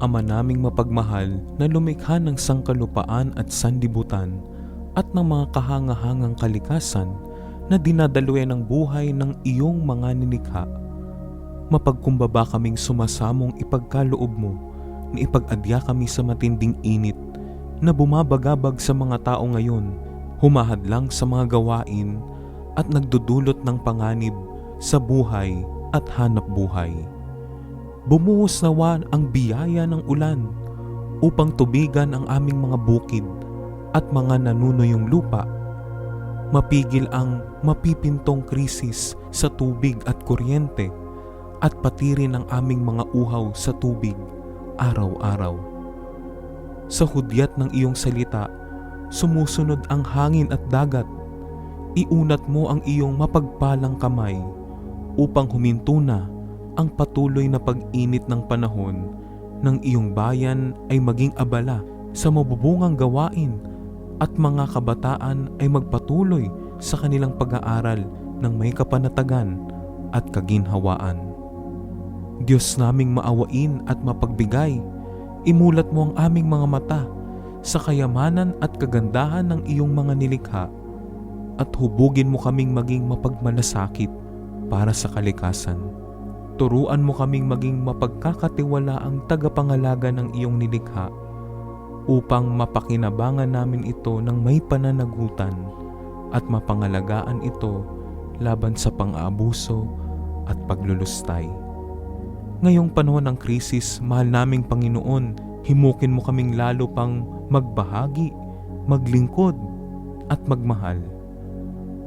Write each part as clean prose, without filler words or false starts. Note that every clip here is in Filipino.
Ama naming mapagmahal na lumikha ng sangkalupaan at sanlibutan at ng mga kahangahangang kalikasan na dinadaluyan ng buhay ng iyong mga nilikha. Mapagkumbaba kaming sumasamong ipagkaloob mo na ipag-adya kami sa matinding init na bumabagabag sa mga tao ngayon, humahadlang sa mga gawain at nagdudulot ng panganib sa buhay at hanap buhay. Bumuhos nawa ang biyaya ng ulan upang tubigan ang aming mga bukid at mga nanunuyong lupa. Mapigil ang mapipintong krisis sa tubig at kuryente at pati rin ang aming mga uhaw sa tubig araw-araw. Sa hudyat ng iyong salita, sumusunod ang hangin at dagat. Iunat mo ang iyong mapagpalang kamay upang huminto na ang patuloy na pag-init ng panahon ng iyong bayan ay maging abala sa mabubungang gawain at mga kabataan ay magpatuloy sa kanilang pag-aaral ng may kapanatagan at kaginhawaan. Diyos naming maawain at mapagbigay, imulat mo ang aming mga mata sa kayamanan at kagandahan ng iyong mga nilikha at hubugin mo kaming maging mapagmalasakit para sa kalikasan. Turuan mo kaming maging mapagkakatiwalaang tagapangalaga ng iyong nilikha upang mapakinabangan namin ito ng may pananagutan at mapangalagaan ito laban sa pang-aabuso at paglulustay. Ngayong panahon ng krisis, mahal naming Panginoon, himukin mo kaming lalo pang magbahagi, maglingkod at magmahal.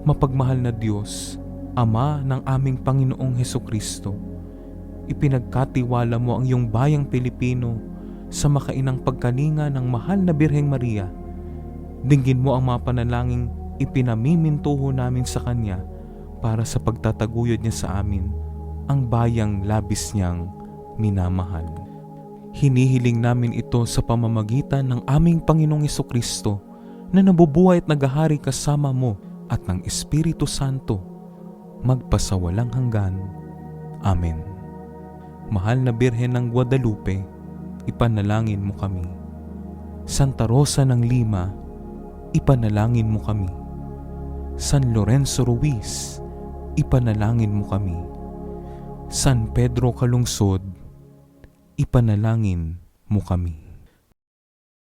Mapagmahal na Diyos, Ama ng aming Panginoong Hesukristo, ipinagkatiwala mo ang iyong bayang Pilipino sa makainang pagkalinga ng mahal na Birheng Maria. Dinggin mo ang mga panalangin ipinamimintuho namin sa Kanya para sa pagtataguyod niya sa amin, ang bayang labis niyang minamahal. Hinihiling namin ito sa pamamagitan ng aming Panginoong Hesukristo na nabubuhay at naghahari kasama mo at ng Espiritu Santo magpasawalang hanggan. Amen. Mahal na Birhen ng Guadalupe, ipanalangin mo kami. Santa Rosa ng Lima, ipanalangin mo kami. San Lorenzo Ruiz, ipanalangin mo kami. San Pedro Calungsod, ipanalangin mo kami.